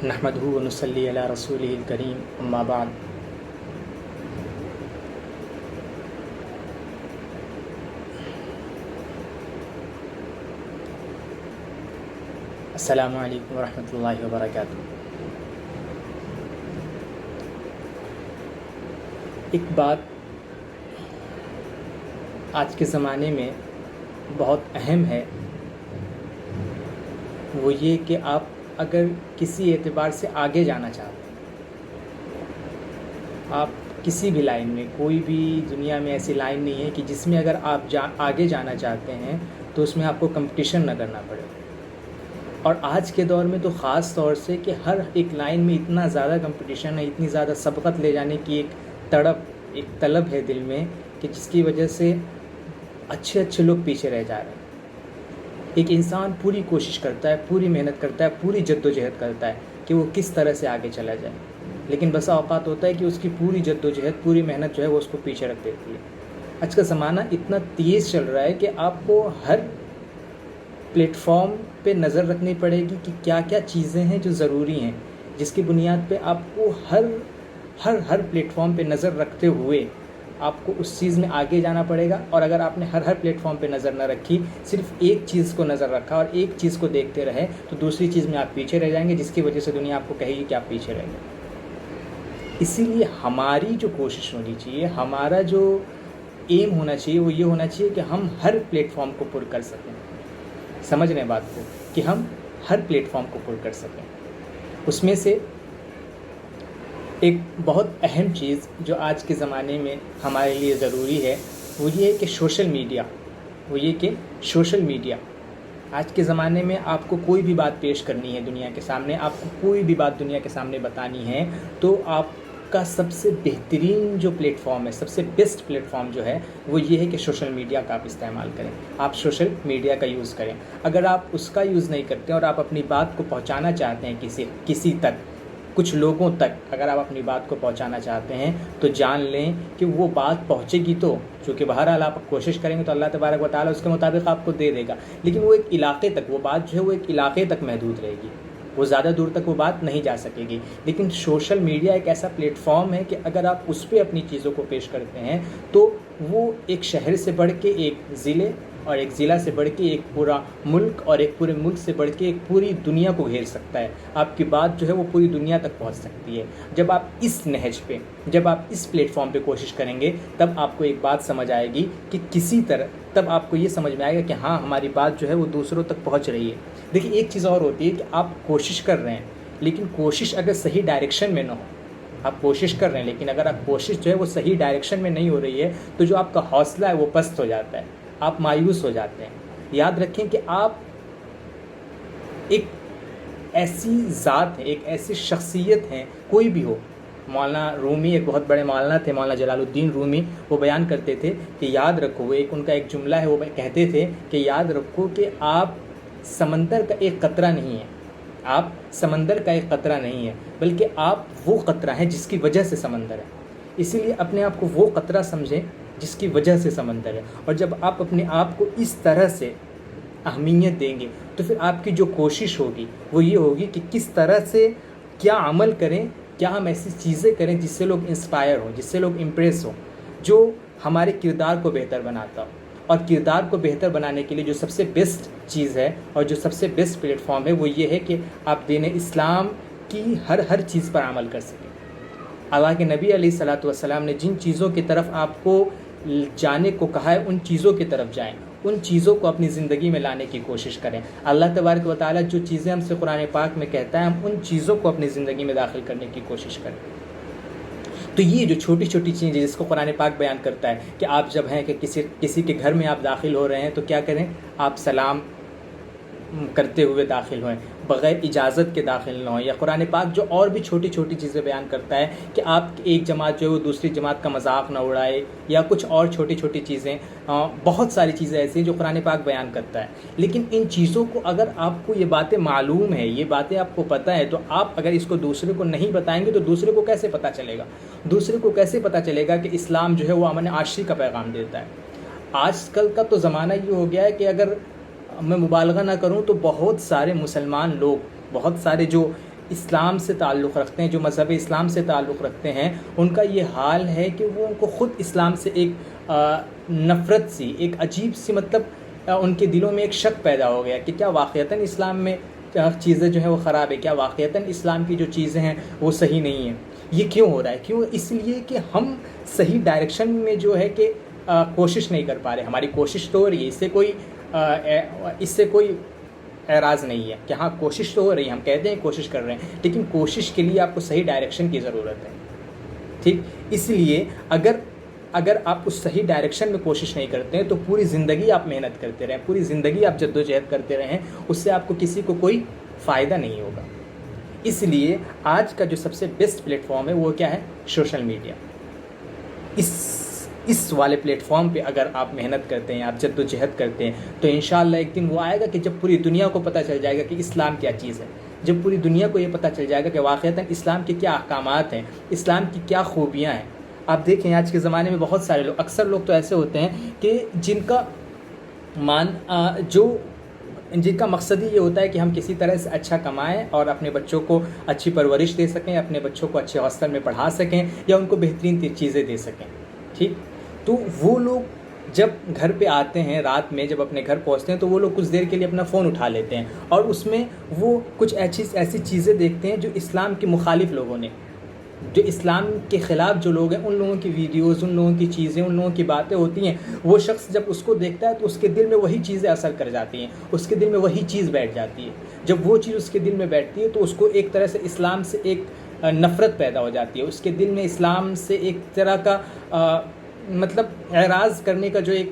نحمدہ و نصلی علی رسولہ الکریم اما بعد۔ السلام علیکم ورحمۃ اللہ وبرکاتہ۔ ایک بات آج کے زمانے میں بہت اہم ہے، وہ یہ کہ آپ اگر کسی اعتبار سے آگے جانا چاہتے ہیں، آپ کسی بھی لائن میں، کوئی بھی دنیا میں ایسی لائن نہیں ہے کہ جس میں اگر آپ آگے جانا چاہتے ہیں تو اس میں آپ کو کمپٹیشن نہ کرنا پڑے۔ اور آج کے دور میں تو خاص طور سے کہ ہر ایک لائن میں اتنا زیادہ کمپٹیشن ہے، اتنی زیادہ سبقت لے جانے کی ایک طلب ہے دل میں، کہ جس کی وجہ سے اچھے لوگ پیچھے رہ جا رہے ہیں۔ ایک انسان پوری کوشش کرتا ہے، پوری محنت کرتا ہے، پوری جد و جہد کرتا ہے کہ وہ کس طرح سے آگے چلا جائے، لیکن بسا اوقات ہوتا ہے کہ اس کی پوری جد و جہد، پوری محنت جو ہے وہ اس کو پیچھے رکھ دیتی ہے۔ آج کا زمانہ اتنا تیز چل رہا ہے کہ آپ کو ہر پلیٹ فارم پہ نظر رکھنی پڑے گی کہ کیا کیا چیزیں ہیں جو ضروری ہیں، جس کی بنیاد پہ آپ کو ہر پلیٹ فارم پہ نظر رکھتے ہوئے آپ کو اس چیز میں آگے جانا پڑے گا۔ اور اگر آپ نے ہر پلیٹ فارم پہ نظر نہ رکھی، صرف ایک چیز کو نظر رکھا اور ایک چیز کو دیکھتے رہے، تو دوسری چیز میں آپ پیچھے رہ جائیں گے، جس کی وجہ سے دنیا آپ کو کہے گی کہ آپ پیچھے رہ گئے۔ اسی لیے ہماری جو کوشش ہونی چاہیے، ہمارا جو ایم ہونا چاہیے، وہ یہ ہونا چاہیے کہ ہم ہر پلیٹ فارم کو پر کر سکیں۔ سمجھ رہے ہیں بات کو، کہ ہم ہر پلیٹ فارم کو پر کر سکیں۔ اس میں سے ایک بہت اہم چیز جو آج کے زمانے میں ہمارے لیے ضروری ہے، وہ یہ ہے کہ سوشل میڈیا آج کے زمانے میں آپ کو کوئی بھی بات پیش کرنی ہے دنیا کے سامنے، آپ کو کوئی بھی بات دنیا کے سامنے بتانی ہے، تو آپ کا سب سے بہترین جو پلیٹ فارم ہے، سب سے بیسٹ پلیٹ فارم جو ہے، وہ یہ ہے کہ سوشل میڈیا کا آپ استعمال کریں، آپ سوشل میڈیا کا یوز کریں۔ اگر آپ اس کا یوز نہیں کرتے اور آپ اپنی بات کو پہنچانا چاہتے ہیں کسی تک، کچھ لوگوں تک اگر آپ اپنی بات کو پہنچانا چاہتے ہیں، تو جان لیں کہ وہ بات پہنچے گی تو، چونکہ بہرحال آپ کوشش کریں گے تو اللہ تبارک و تعالیٰ اس کے مطابق آپ کو دے دے گا، لیکن وہ ایک علاقے تک، وہ بات جو ہے وہ ایک علاقے تک محدود رہے گی، وہ زیادہ دور تک وہ بات نہیں جا سکے گی۔ لیکن سوشل میڈیا ایک ایسا پلیٹ فارم ہے کہ اگر آپ اس پہ اپنی چیزوں کو پیش کرتے ہیں، تو وہ ایک شہر سے بڑھ کے ایک ضلع، اور ایک ضلع سے بڑھ کے ایک پورا ملک، اور ایک پورے ملک سے بڑھ کے ایک پوری دنیا کو گھیر سکتا ہے۔ آپ کی بات جو ہے وہ پوری دنیا تک پہنچ سکتی ہے۔ جب آپ اس نہج پہ، جب آپ اس پلیٹ فارم پہ کوشش کریں گے، تب آپ کو ایک بات سمجھ آئے گی کہ کسی طرح، تب آپ کو یہ سمجھ میں آئے گا کہ ہاں، ہماری بات جو ہے وہ دوسروں تک پہنچ رہی ہے۔ دیکھیے، ایک چیز اور ہوتی ہے کہ آپ کوشش کر رہے ہیں، لیکن کوشش اگر صحیح ڈائریکشن میں نہ ہو، آپ کوشش کر رہے ہیں لیکن اگر آپ کوشش جو ہے وہ صحیح ڈائریکشن میں نہیں ہو رہی ہے، تو جو آپ کا حوصلہ ہے وہ پست ہو جاتا ہے، آپ مایوس ہو جاتے ہیں۔ یاد رکھیں کہ آپ ایک ایسی ذات ہیں، ایک ایسی شخصیت ہیں، کوئی بھی ہو۔ مولانا رومی، ایک بہت بڑے مولانا تھے، مولانا جلال الدین رومی، وہ بیان کرتے تھے کہ یاد رکھو، وہ ان کا ایک جملہ ہے، وہ کہتے تھے کہ یاد رکھو کہ آپ سمندر کا ایک قطرہ نہیں ہیں، آپ سمندر کا ایک قطرہ نہیں ہیں، بلکہ آپ وہ قطرہ ہیں جس کی وجہ سے سمندر ہے۔ اسی لیے اپنے آپ کو وہ قطرہ سمجھیں جس کی وجہ سے سمندر ہے، اور جب آپ اپنے آپ کو اس طرح سے اہمیت دیں گے، تو پھر آپ کی جو کوشش ہوگی وہ یہ ہوگی کہ کس طرح سے کیا عمل کریں، کیا ہم ایسی چیزیں کریں جس سے لوگ انسپائر ہوں، جس سے لوگ امپریس ہوں، جو ہمارے کردار کو بہتر بناتا ہو۔ اور کردار کو بہتر بنانے کے لیے جو سب سے بیسٹ چیز ہے اور جو سب سے بیسٹ پلیٹ فارم ہے، وہ یہ ہے کہ آپ دین اسلام کی ہر چیز پر عمل کر سکیں۔ اللہ کے نبی علیہ الصلوۃ والسلام نے جن چیزوں کی طرف آپ کو جانے کو کہا ہے، ان چیزوں کی طرف جائیں، ان چیزوں کو اپنی زندگی میں لانے کی کوشش کریں۔ اللہ تبارک و تعالیٰ جو چیزیں ہم سے قرآن پاک میں کہتا ہے، ہم ان چیزوں کو اپنی زندگی میں داخل کرنے کی کوشش کریں۔ تو یہ جو چھوٹی چھوٹی چیزیں جس کو قرآن پاک بیان کرتا ہے کہ آپ جب ہیں کہ کسی کے گھر میں آپ داخل ہو رہے ہیں، تو کیا کریں؟ آپ سلام کرتے ہوئے داخل ہوئیں، بغیر اجازت کے داخل نہ ہوں۔ یا قرآن پاک جو اور بھی چھوٹی چھوٹی چیزیں بیان کرتا ہے کہ آپ ایک جماعت جو ہے وہ دوسری جماعت کا مذاق نہ اڑائے، یا کچھ اور چھوٹی چھوٹی چیزیں، بہت ساری چیزیں ایسی ہیں جو قرآن پاک بیان کرتا ہے۔ لیکن ان چیزوں کو اگر آپ کو یہ باتیں معلوم ہے، یہ باتیں آپ کو پتہ ہے، تو آپ اگر اس کو دوسرے کو نہیں بتائیں گے تو دوسرے کو کیسے پتہ چلے گا؟ دوسرے کو کیسے پتہ چلے گا کہ اسلام جو ہے وہ امن عاشری کا پیغام دیتا ہے؟ آج کل کا تو زمانہ یہ ہو گیا ہے کہ اگر میں مبالغہ نہ کروں تو بہت سارے مسلمان لوگ، بہت سارے جو اسلام سے تعلق رکھتے ہیں، جو مذہب اسلام سے تعلق رکھتے ہیں، ان کا یہ حال ہے کہ وہ ان کو خود اسلام سے ایک نفرت سی، ایک عجیب سی، مطلب ان کے دلوں میں ایک شک پیدا ہو گیا کہ کیا واقعتاً اسلام میں چیزیں جو ہیں وہ خراب ہے، کیا واقعتاً اسلام کی جو چیزیں ہیں وہ صحیح نہیں ہیں، یہ کیوں ہو رہا ہے؟ کیوں؟ اس لیے کہ ہم صحیح ڈائریکشن میں جو ہے کہ کوشش نہیں کر پا رہے. ہماری کوشش تو ہو رہی ہے، اس سے کوئی اعراض نہیں ہے کہ ہاں کوشش تو ہو رہی ہے، ہم کہتے ہیں کوشش کر رہے ہیں، لیکن کوشش کے لیے آپ کو صحیح ڈائریکشن کی ضرورت ہے. ٹھیک، اس لیے اگر آپ اس صحیح ڈائریکشن میں کوشش نہیں کرتے ہیں تو پوری زندگی آپ محنت کرتے رہیں، پوری زندگی آپ جد و جہد کرتے رہیں، اس سے آپ کو کسی کو کوئی فائدہ نہیں ہوگا. اس لیے آج کا جو سب سے بیسٹ پلیٹ فارم ہے وہ کیا ہے؟ Social media. اس والے پلیٹ فارم پہ اگر آپ محنت کرتے ہیں، آپ جد و جہد کرتے ہیں، تو انشاءاللہ ایک دن وہ آئے گا کہ جب پوری دنیا کو پتہ چل جائے گا کہ اسلام کیا چیز ہے، جب پوری دنیا کو یہ پتہ چل جائے گا کہ واقعتاً اسلام کے کیا احکامات ہیں، اسلام کی کیا خوبیاں ہیں. آپ دیکھیں آج کے زمانے میں بہت سارے لوگ، اکثر لوگ تو ایسے ہوتے ہیں کہ جن کا مقصد ہی یہ ہوتا ہے کہ ہم کسی طرح سے اچھا کمائیں اور اپنے بچوں کو اچھی پرورش دے سکیں، اپنے بچوں کو اچھے ہاسٹل میں پڑھا سکیں یا ان کو بہترین چیزیں دے سکیں. ٹھیک، تو وہ لوگ جب گھر پہ آتے ہیں رات میں، جب اپنے گھر پہنچتے ہیں تو وہ لوگ کچھ دیر کے لیے اپنا فون اٹھا لیتے ہیں اور اس میں وہ کچھ ایسی چیزیں دیکھتے ہیں جو اسلام کے مخالف لوگوں نے، جو اسلام کے خلاف جو لوگ ہیں، ان لوگوں کی ویڈیوز، ان لوگوں کی چیزیں، ان لوگوں کی باتیں ہوتی ہیں. وہ شخص جب اس کو دیکھتا ہے تو اس کے دل میں وہی چیزیں اثر کر جاتی ہیں، اس کے دل میں وہی چیز بیٹھ جاتی ہے. جب وہ چیز اس کے دل میں بیٹھتی ہے تو اس کو ایک طرح سے اسلام سے ایک نفرت پیدا ہو جاتی ہے. اس کے دل میں اسلام سے ایک طرح کا مطلب اعراض کرنے کا جو ایک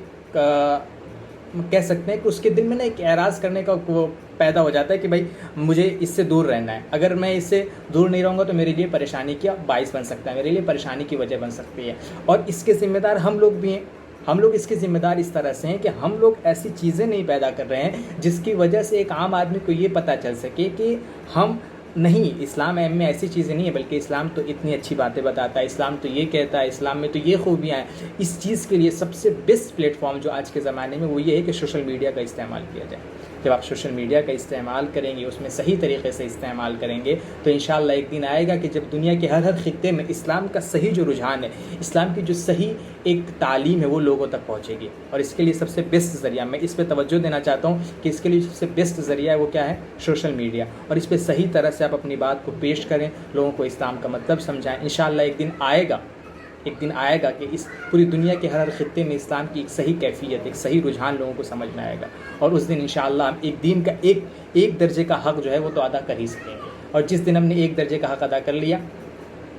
کہہ سکتے ہیں کہ اس کے دل میں نا ایک اعراض کرنے کا وہ پیدا ہو جاتا ہے کہ بھائی مجھے اس سے دور رہنا ہے، اگر میں اس سے دور نہیں رہوں گا تو میرے لیے پریشانی کا باعث بن سکتا ہے، میرے لیے پریشانی کی وجہ بن سکتی ہے. اور اس کے ذمہ دار ہم لوگ بھی ہیں. ہم لوگ اس کے ذمہ دار اس طرح سے ہیں کہ ہم لوگ ایسی چیزیں نہیں پیدا کر رہے ہیں جس کی وجہ سے ایک عام آدمی کو یہ پتہ چل سکے کہ ہم نہیں، اسلام میں ایسی چیزیں نہیں ہیں، بلکہ اسلام تو اتنی اچھی باتیں بتاتا ہے، اسلام تو یہ کہتا ہے، اسلام میں تو یہ خوبیاں ہیں. اس چیز کے لیے سب سے بیسٹ پلیٹ فارم جو آج کے زمانے میں وہ یہ ہے کہ سوشل میڈیا کا استعمال کیا جائے. جب آپ سوشل میڈیا کا استعمال کریں گے، اس میں صحیح طریقے سے استعمال کریں گے، تو انشاءاللہ ایک دن آئے گا کہ جب دنیا کے ہر خطے میں اسلام کا صحیح جو رجحان ہے، اسلام کی جو صحیح ایک تعلیم ہے وہ لوگوں تک پہنچے گی. اور اس کے لیے سب سے بیسٹ ذریعہ، میں اس پہ توجہ دینا چاہتا ہوں کہ اس کے لیے سب سے بیسٹ ذریعہ ہے وہ کیا ہے؟ Social media. اور اس پہ صحیح طرح سے آپ اپنی بات کو پیش کریں، لوگوں کو اسلام کا مطلب سمجھائیں. انشاءاللہ ایک دن آئے گا کہ اس پوری دنیا کے ہر خطے میں اسلام کی ایک صحیح کیفیت، ایک صحیح رجحان لوگوں کو سمجھ میں آئے گا. اور اس دن انشاءاللہ ہم ایک دین کا ایک درجے کا حق جو ہے وہ تو ادا کر ہی سکیں گے. اور جس دن ہم نے ایک درجے کا حق ادا کر لیا،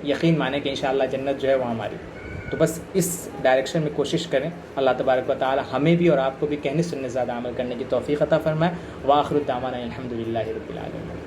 یقین مانیں کہ انشاءاللہ جنت جو ہے وہ ہماری. تو بس اس ڈائریکشن میں کوشش کریں. اللہ تبارک و تعالی ہمیں بھی اور آپ کو بھی کہنے سننے زیادہ عمل کرنے کی توفیق عطا فرمائے. وآخر الدعوانا الحمدللہ رب العالمین.